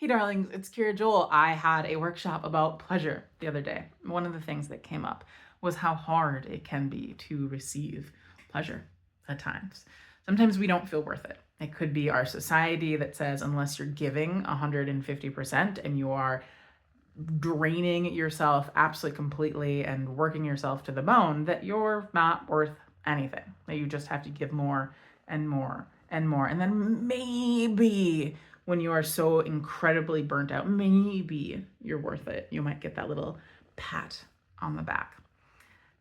Hey darlings, it's Kira Joel. I had a workshop about pleasure the other day. One of the things that came up was how hard it can be to receive pleasure at times. Sometimes we don't feel worth it. It could be our society that says unless you're giving 150% and you are draining yourself absolutely completely and working yourself to the bone, that you're not worth anything, that you just have to give more and more and more. And then maybe when you are so incredibly burnt out, maybe you're worth it. You might get that little pat on the back.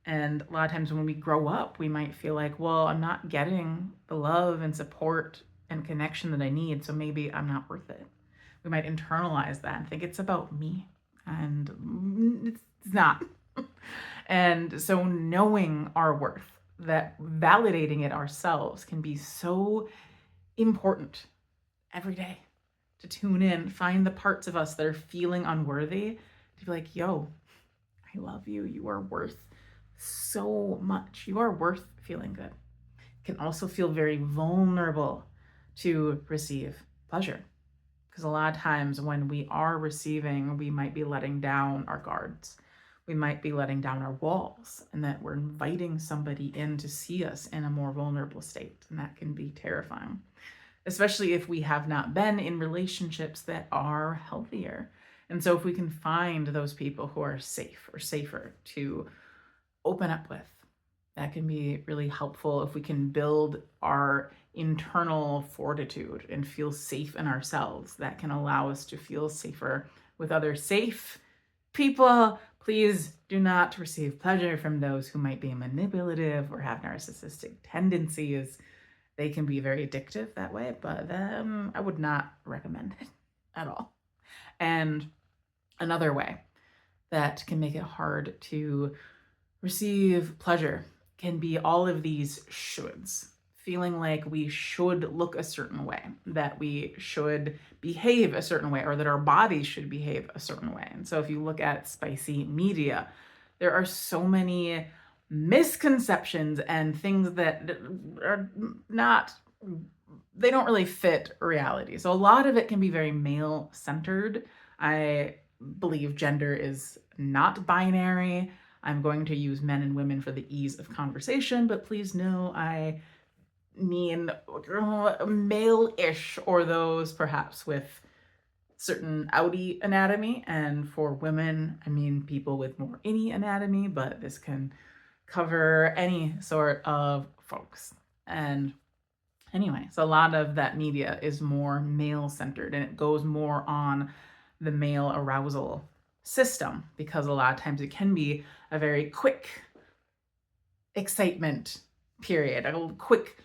And a lot of times when we grow up, we might feel like, well, I'm not getting the love and support and connection that I need, so maybe I'm not worth it. We might internalize that and think it's about me, and it's not. And so knowing our worth, that validating it ourselves can be so important every day, to tune in, find the parts of us that are feeling unworthy, to be like, yo, I love you. You are worth so much. You are worth feeling good. It can also feel very vulnerable to receive pleasure, because a lot of times when we are receiving, we might be letting down our guards. We might be letting down our walls, and that we're inviting somebody in to see us in a more vulnerable state. And that can be terrifying, especially if we have not been in relationships that are healthier. And so if we can find those people who are safe or safer to open up with, that can be really helpful. If we can build our internal fortitude and feel safe in ourselves, that can allow us to feel safer with other safe people. Please do not receive pleasure from those who might be manipulative or have narcissistic tendencies. They can be very addictive that way, but I would not recommend it at all. And another way that can make it hard to receive pleasure can be all of these shoulds, feeling like we should look a certain way, that we should behave a certain way, or that our bodies should behave a certain way. And so if you look at spicy media, there are so many misconceptions and things that are not, they don't really fit reality. So a lot of it can be very male centered. I believe gender is not binary. I'm going to use men and women for the ease of conversation, but please know I mean male-ish, or those perhaps with certain outy anatomy. And for women, I mean people with more inny anatomy, but this can cover any sort of folks. And anyway, so a lot of that media is more male-centered, and it goes more on the male arousal system, because a lot of times it can be a very quick excitement period, a quick,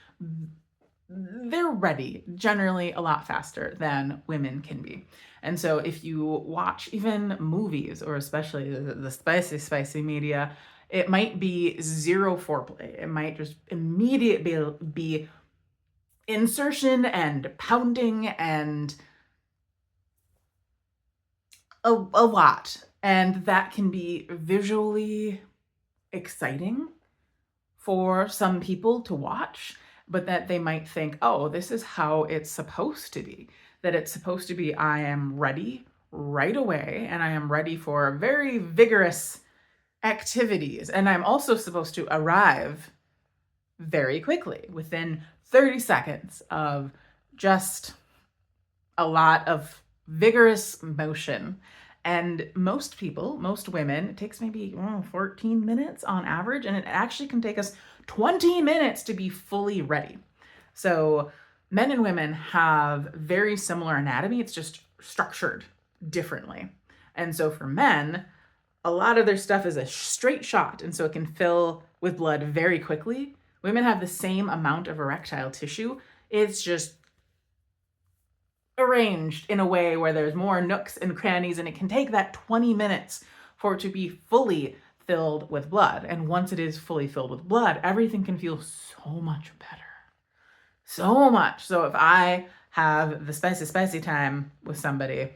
they're ready generally a lot faster than women can be. And so if you watch even movies, or especially the spicy media, it might be zero foreplay. It might just immediately be insertion and pounding and a lot. And that can be visually exciting for some people to watch, but that they might think, oh, this is how it's supposed to be. That it's supposed to be, I am ready right away, and I am ready for very vigorous activities. And I'm also supposed to arrive very quickly, within 30 seconds of just a lot of vigorous motion. And most people, most women, it takes maybe 14 minutes on average, and it actually can take us 20 minutes to be fully ready. So men and women have very similar anatomy, it's just structured differently. And so for men, a lot of their stuff is a straight shot, and so it can fill with blood very quickly. Women have the same amount of erectile tissue, it's just arranged in a way where there's more nooks and crannies, and it can take that 20 minutes for it to be fully filled with blood. And once it is fully filled with blood, everything can feel so much better. So much. So if I have the spicy time with somebody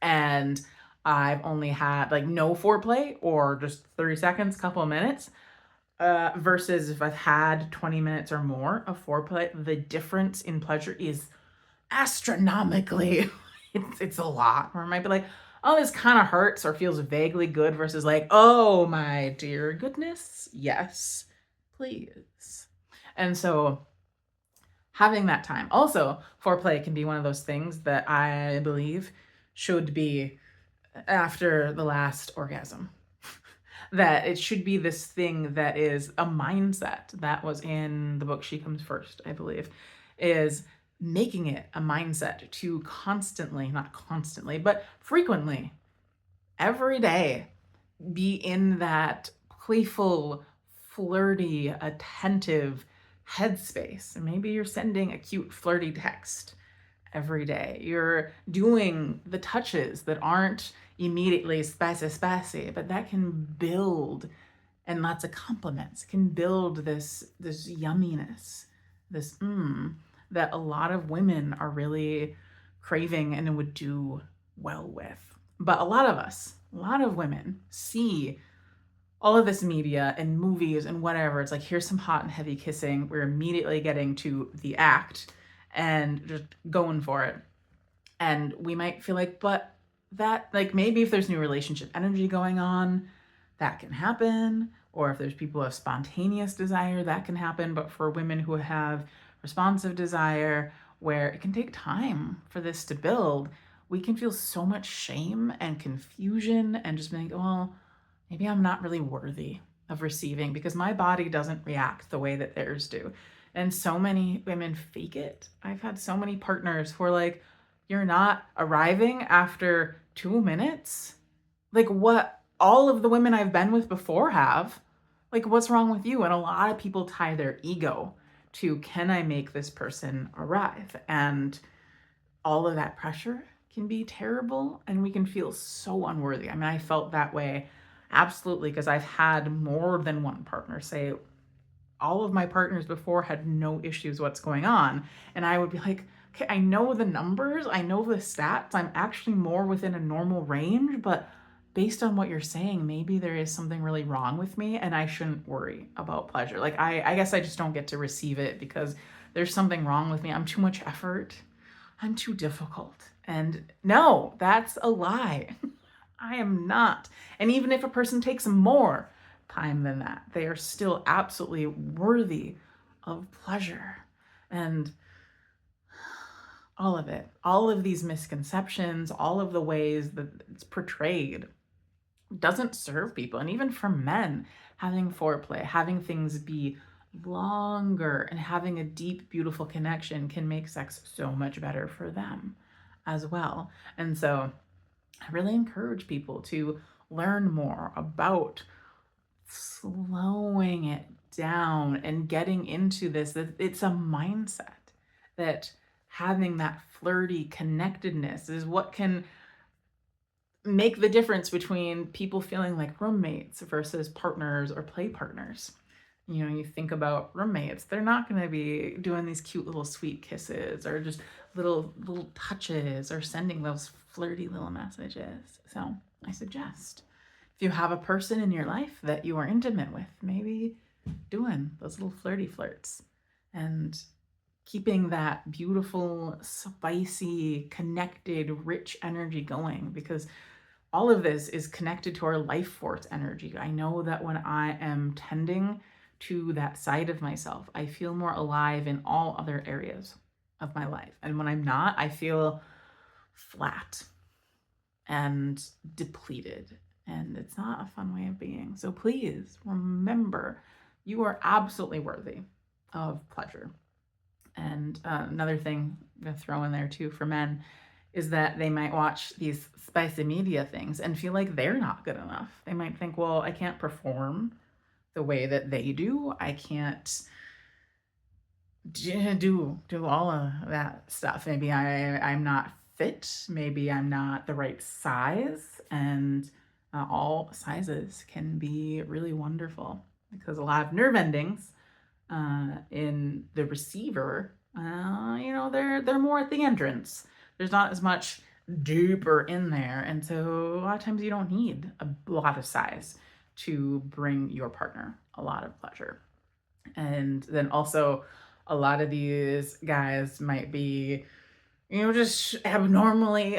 and I've only had like no foreplay, or just 30 seconds, couple of minutes, versus if I've had 20 minutes or more of foreplay, the difference in pleasure is astronomically it's a lot. Or it might be like, oh, this kind of hurts or feels vaguely good versus like, oh my dear goodness, yes, please. And so having that time. Also, foreplay can be one of those things that I believe should be after the last orgasm. That it should be this thing that is a mindset that was in the book She Comes First, I believe, is making it a mindset to constantly, not constantly, but frequently, every day, be in that playful, flirty, attentive headspace. And maybe you're sending a cute, flirty text every day. You're doing the touches that aren't immediately spicy, but that can build, and lots of compliments can build this yumminess, this that a lot of women are really craving and would do well with. But a lot of us, a lot of women see all of this media and movies and whatever. It's like, here's some hot and heavy kissing. We're immediately getting to the act and just going for it. And we might feel like, but that, like, maybe if there's new relationship energy going on, that can happen. Or if there's people who have spontaneous desire, that can happen. But for women who have responsive desire, where it can take time for this to build, we can feel so much shame and confusion and just being like, well, maybe I'm not really worthy of receiving because my body doesn't react the way that theirs do. And so many women fake it. I've had so many partners who are like, you're not arriving after 2 minutes? Like, what all of the women I've been with before have. Like, what's wrong with you? And a lot of people tie their ego to, can I make this person arrive? And all of that pressure can be terrible and we can feel so unworthy. I mean, I felt that way absolutely because I've had more than one partner say, all of my partners before had no issues what's going on. And I would be like, okay, I know the numbers, I know the stats, I'm actually more within a normal range, but based on what you're saying, maybe there is something really wrong with me and I shouldn't worry about pleasure. Like, I guess I just don't get to receive it because there's something wrong with me. I'm too much effort. I'm too difficult. And no, that's a lie. I am not. And even if a person takes more time than that, they are still absolutely worthy of pleasure. And all of it, all of these misconceptions, all of the ways that it's portrayed doesn't serve people. And even for men, having foreplay, having things be longer and having a deep, beautiful connection can make sex so much better for them as well. And so I really encourage people to learn more about slowing it down and getting into this, that it's a mindset, that having that flirty connectedness is what can make the difference between people feeling like roommates versus partners or play partners. You know, you think about roommates, they're not going to be doing these cute little sweet kisses or just little touches or sending those flirty little messages. So I suggest, if you have a person in your life that you are intimate with, maybe doing those little flirty flirts and keeping that beautiful, spicy, connected, rich energy going, because all of this is connected to our life force energy. I know that when I am tending to that side of myself, I feel more alive in all other areas of my life. And when I'm not, I feel flat and depleted. And it's not a fun way of being. So please remember, you are absolutely worthy of pleasure. And another thing I'm going to throw in there too for men is that they might watch these spicy media things and feel like they're not good enough. They might think, well, I can't perform the way that they do. I can't do all of that stuff. Maybe I'm not fit. Maybe I'm not the right size. And all sizes can be really wonderful because a lot of nerve endings in the receiver, they're more at the entrance. There's not as much deeper in there. And so a lot of times you don't need a lot of size to bring your partner a lot of pleasure. And then also a lot of these guys might be just abnormally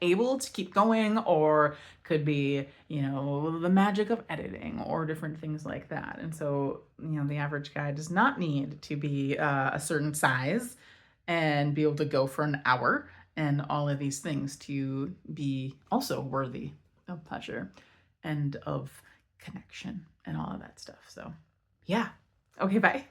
able to keep going, or could be, the magic of editing or different things like that. And so, the average guy does not need to be a certain size and be able to go for an hour and all of these things to be also worthy of pleasure and of connection and all of that stuff. So, yeah. Okay, bye.